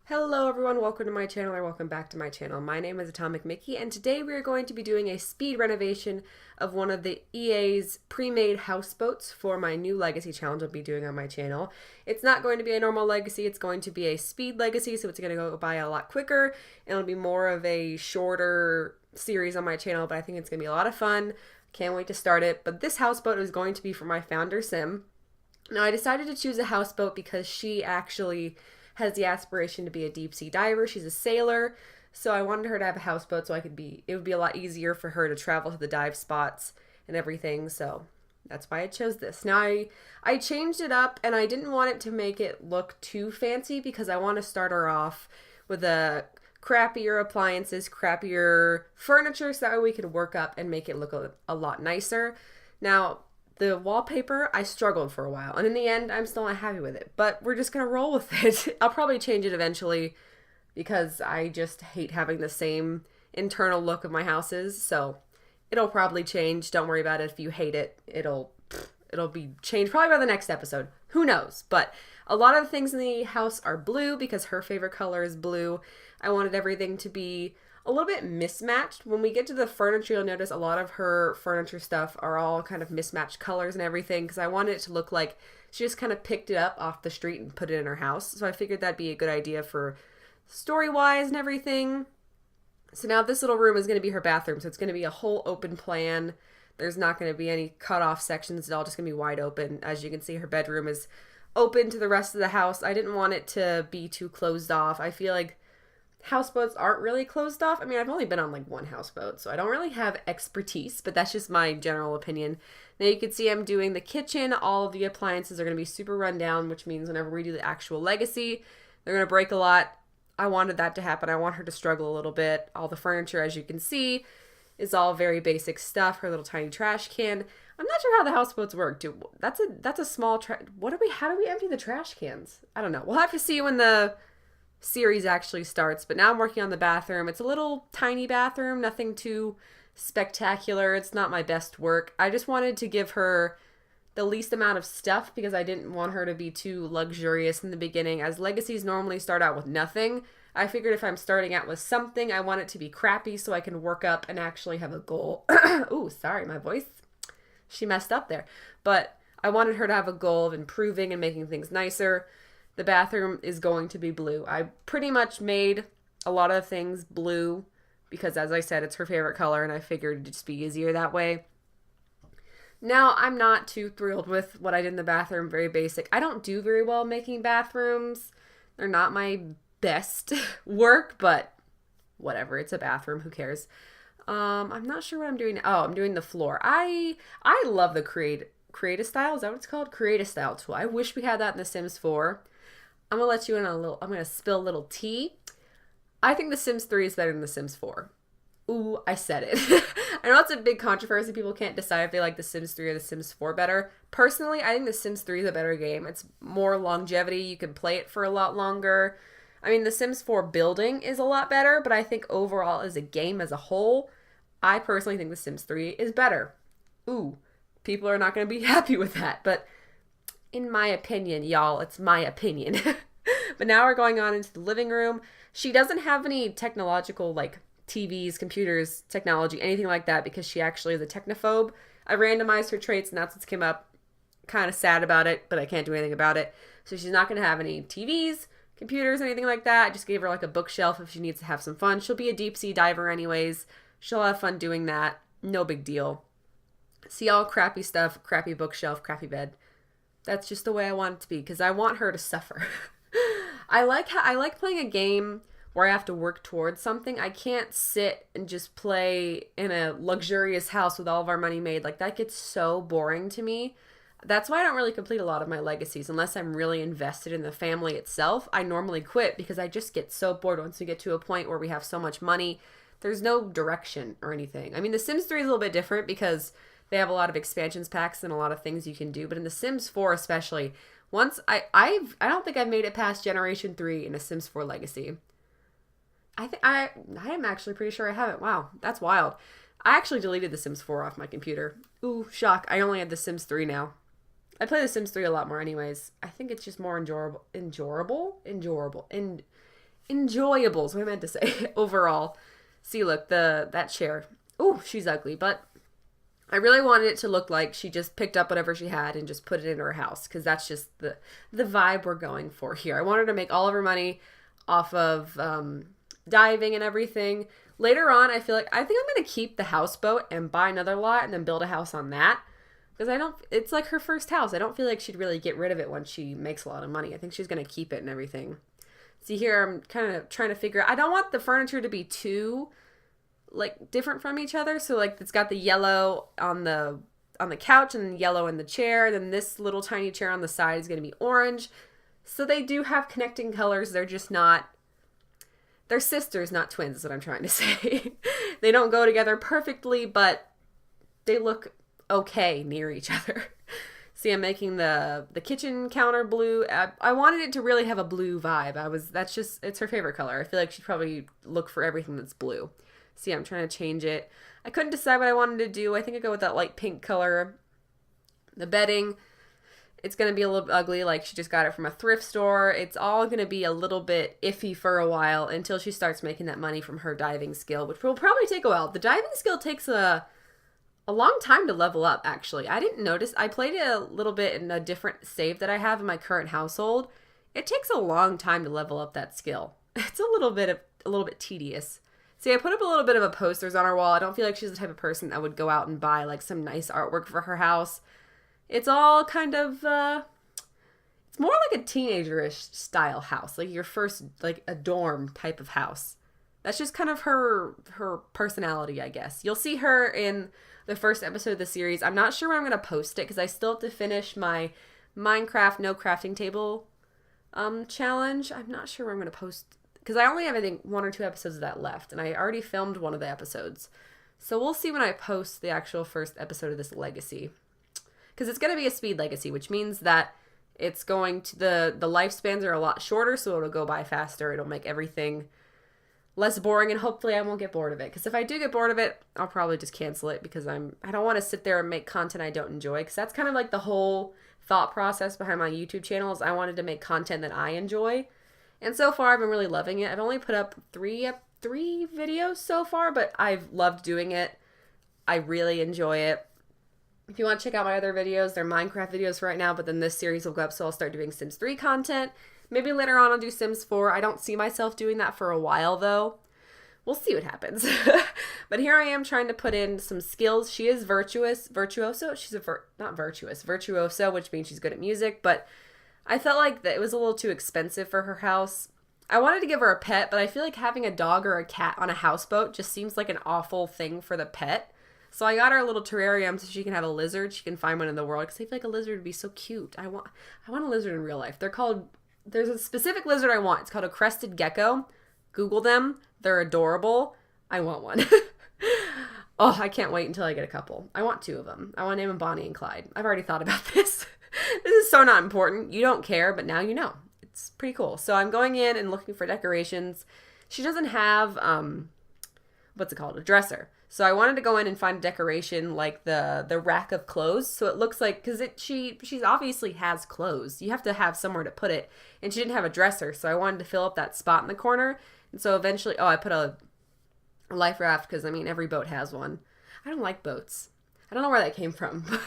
Hello everyone, welcome to my channel or welcome back to my channel. My name is Atomic Mickey and today we are going to be doing a speed renovation of one of the EA's pre-made houseboats for my new legacy challenge I'll be doing on my channel. It's not going to be a normal legacy, it's going to be a speed legacy, so it's going to go by a lot quicker and it'll be more of a shorter series on my channel, but I think it's going to be a lot of fun. Can't wait to start it. But this houseboat is going to be for my founder Sim. Now I decided to choose a houseboat because she actually has the aspiration to be a deep sea diver. She's a sailor, so I wanted her to have a houseboat so it would be a lot easier for her to travel to the dive spots and everything, so that's why I chose this. Now I changed it up and I didn't want it to make it look too fancy because I want to start her off with a crappier appliances, crappier furniture so that way we could work up and make it look a lot nicer. Now, the wallpaper, I struggled for a while, and in the end, I'm still not happy with it, but we're just going to roll with it. I'll probably change it eventually because I just hate having the same internal look of my houses, so it'll probably change. Don't worry about it. If you hate it, it'll be changed probably by the next episode. Who knows? But a lot of the things in the house are blue because her favorite color is blue. I wanted everything to be a little bit mismatched. When we get to the furniture, you'll notice a lot of her furniture stuff are all kind of mismatched colors and everything because I wanted it to look like she just kind of picked it up off the street and put it in her house. So I figured that'd be a good idea for story-wise and everything. So now this little room is going to be her bathroom. So it's going to be a whole open plan. There's not going to be any cut-off sections at all, just going to be wide open. As you can see, her bedroom is open to the rest of the house. I didn't want it to be too closed off. I feel like houseboats aren't really closed off. I mean, I've only been on like one houseboat, so I don't really have expertise, but that's just my general opinion. Now you can see I'm doing the kitchen. All of the appliances are going to be super run down, which means whenever we do the actual legacy, they're going to break a lot. I wanted that to happen. I want her to struggle a little bit. All the furniture, as you can see, is all very basic stuff. Her little tiny trash can. I'm not sure how the houseboats work. That's a small how do we empty the trash cans? I don't know. We'll have to see when the series actually starts, but now I'm working on the bathroom. It's a little tiny bathroom, nothing too spectacular. It's not my best work. I just wanted to give her the least amount of stuff because I didn't want her to be too luxurious in the beginning. As legacies normally start out with nothing, I figured if I'm starting out with something, I want it to be crappy so I can work up and actually have a goal. Ooh, sorry, my voice. She messed up there. But I wanted her to have a goal of improving and making things nicer. The bathroom is going to be blue. I pretty much made a lot of things blue because, as I said, it's her favorite color, and I figured it'd just be easier that way. Now, I'm not too thrilled with what I did in the bathroom. Very basic. I don't do very well making bathrooms. They're not my best work, but whatever. It's a bathroom. Who cares? I'm not sure what I'm doing. Oh, I'm doing the floor. I love the create a style. Is that what it's called? Create a style tool. I wish we had that in The Sims 4. I'm going to let you in on I'm going to spill a little tea. I think The Sims 3 is better than The Sims 4. Ooh, I said it. I know it's a big controversy. People can't decide if they like The Sims 3 or The Sims 4 better. Personally, I think The Sims 3 is a better game. It's more longevity. You can play it for a lot longer. I mean, The Sims 4 building is a lot better, but I think overall as a game as a whole, I personally think The Sims 3 is better. Ooh, people are not going to be happy with that, but in my opinion, y'all, it's my opinion. But now we're going on into the living room. She doesn't have any technological, like TVs, computers, technology, anything like that because she actually is a technophobe. I randomized her traits and that's what came up. Kind of sad about it, but I can't do anything about it. So she's not going to have any TVs, computers, anything like that. I just gave her like a bookshelf if she needs to have some fun. She'll be a deep sea diver anyways. She'll have fun doing that. No big deal. See all crappy stuff, crappy bookshelf, crappy bed. That's just the way I want it to be because I want her to suffer. I like playing a game where I have to work towards something. I can't sit and just play in a luxurious house with all of our money made. Like that gets so boring to me. That's why I don't really complete a lot of my legacies unless I'm really invested in the family itself. I normally quit because I just get so bored once we get to a point where we have so much money. There's no direction or anything. I mean, The Sims 3 is a little bit different because they have a lot of expansions packs and a lot of things you can do. But in The Sims 4 especially, once I don't think I've made it past Generation 3 in a Sims 4 Legacy. I am actually pretty sure I haven't. Wow, that's wild. I actually deleted The Sims 4 off my computer. Ooh, shock. I only have The Sims 3 now. I play The Sims 3 a lot more anyways. I think it's just more enjoyable. enjoyable is what I meant to say overall. See, look, that chair. Oh, she's ugly, but I really wanted it to look like she just picked up whatever she had and just put it in her house, because that's just the vibe we're going for here. I want her to make all of her money off of diving and everything. Later on, I think I'm going to keep the houseboat and buy another lot and then build a house on that. Because it's like her first house. I don't feel like she'd really get rid of it once she makes a lot of money. I think she's going to keep it and everything. See here, I'm kind of trying to figure I don't want the furniture to be too, like, different from each other. So, like, it's got the yellow on the couch and then yellow in the chair. And then this little tiny chair on the side is going to be orange. So they do have connecting colors. They're just not, they're sisters, not twins, is what I'm trying to say. They don't go together perfectly, but they look okay near each other. See, I'm making the kitchen counter blue. I wanted it to really have a blue vibe. It's her favorite color. I feel like she'd probably look for everything that's blue. See, I'm trying to change it. I couldn't decide what I wanted to do. I think I'd go with that light pink color. The bedding, it's going to be a little ugly, like she just got it from a thrift store. It's all going to be a little bit iffy for a while until she starts making that money from her diving skill, which will probably take a while. The diving skill takes a long time to level up, actually. I didn't notice. I played it a little bit in a different save that I have in my current household. It takes a long time to level up that skill. It's a little bit tedious. See, I put up a little bit of a posters on our wall. I don't feel like she's the type of person that would go out and buy like some nice artwork for her house. It's all kind of, it's more like a teenager-ish style house. Like your first, like a dorm type of house. That's just kind of her personality, I guess. You'll see her in the first episode of the series. I'm not sure when I'm going to post it because I still have to finish my Minecraft no crafting table challenge. I'm not sure where I'm going to post, because I only have, I think, 1 or 2 episodes of that left, and I already filmed one of the episodes. So we'll see when I post the actual first episode of this legacy. Because it's going to be a speed legacy, which means that it's going to, the lifespans are a lot shorter, so it'll go by faster. It'll make everything less boring, and hopefully I won't get bored of it. Because if I do get bored of it, I'll probably just cancel it, because I don't want to sit there and make content I don't enjoy. Because that's kind of like the whole thought process behind my YouTube channel, is I wanted to make content that I enjoy. And so far, I've been really loving it. I've only put up three videos so far, but I've loved doing it. I really enjoy it. If you want to check out my other videos, they're Minecraft videos for right now, but then this series will go up, so I'll start doing Sims 3 content. Maybe later on I'll do Sims 4. I don't see myself doing that for a while, though. We'll see what happens. But here I am trying to put in some skills. She is virtuoso. She's not virtuous, virtuoso, which means she's good at music, but I felt like that it was a little too expensive for her house. I wanted to give her a pet, but I feel like having a dog or a cat on a houseboat just seems like an awful thing for the pet. So I got her a little terrarium so she can have a lizard. She can find one in the world, because I feel like a lizard would be so cute. I want a lizard in real life. There's a specific lizard I want. It's called a crested gecko. Google them. They're adorable. I want one. Oh, I can't wait until I get a couple. I want 2 of them. I want to name them Bonnie and Clyde. I've already thought about this. This is so not important. You don't care, but now you know. It's pretty cool. So I'm going in and looking for decorations. She doesn't have, what's it called? A dresser. So I wanted to go in and find a decoration like the rack of clothes. So it looks like, because she's obviously has clothes. You have to have somewhere to put it. And she didn't have a dresser. So I wanted to fill up that spot in the corner. And so eventually, I put a life raft, because, I mean, every boat has one. I don't like boats. I don't know where that came from.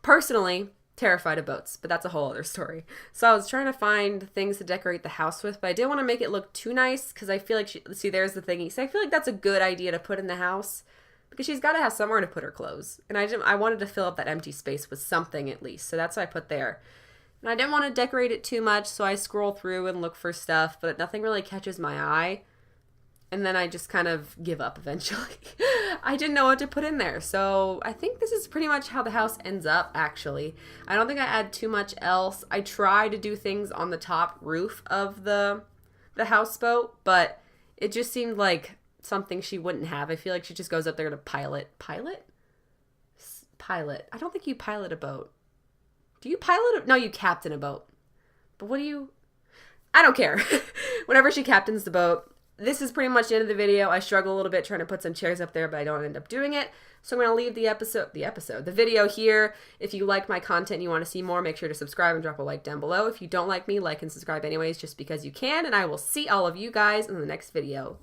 Personally, terrified of boats, but that's a whole other story. So I was trying to find things to decorate the house with, but I didn't want to make it look too nice, because I feel like see, there's the thingy. So I feel like that's a good idea to put in the house, because she's got to have somewhere to put her clothes. And I wanted to fill up that empty space with something at least. So that's what I put there. And I didn't want to decorate it too much, so I scroll through and look for stuff, but nothing really catches my eye. And then I just kind of give up eventually. I didn't know what to put in there. So I think this is pretty much how the house ends up, actually. I don't think I add too much else. I try to do things on the top roof of the houseboat, but it just seemed like something she wouldn't have. I feel like she just goes up there to pilot. Pilot? Pilot. I don't think you pilot a boat. Do you pilot no, you captain a boat. But what do you... I don't care. Whenever she captains the boat, this is pretty much the end of the video. I struggle a little bit trying to put some chairs up there, but I don't end up doing it. So I'm going to leave the video here. If you like my content and you want to see more, make sure to subscribe and drop a like down below. If you don't like me, like and subscribe anyways, just because you can. And I will see all of you guys in the next video.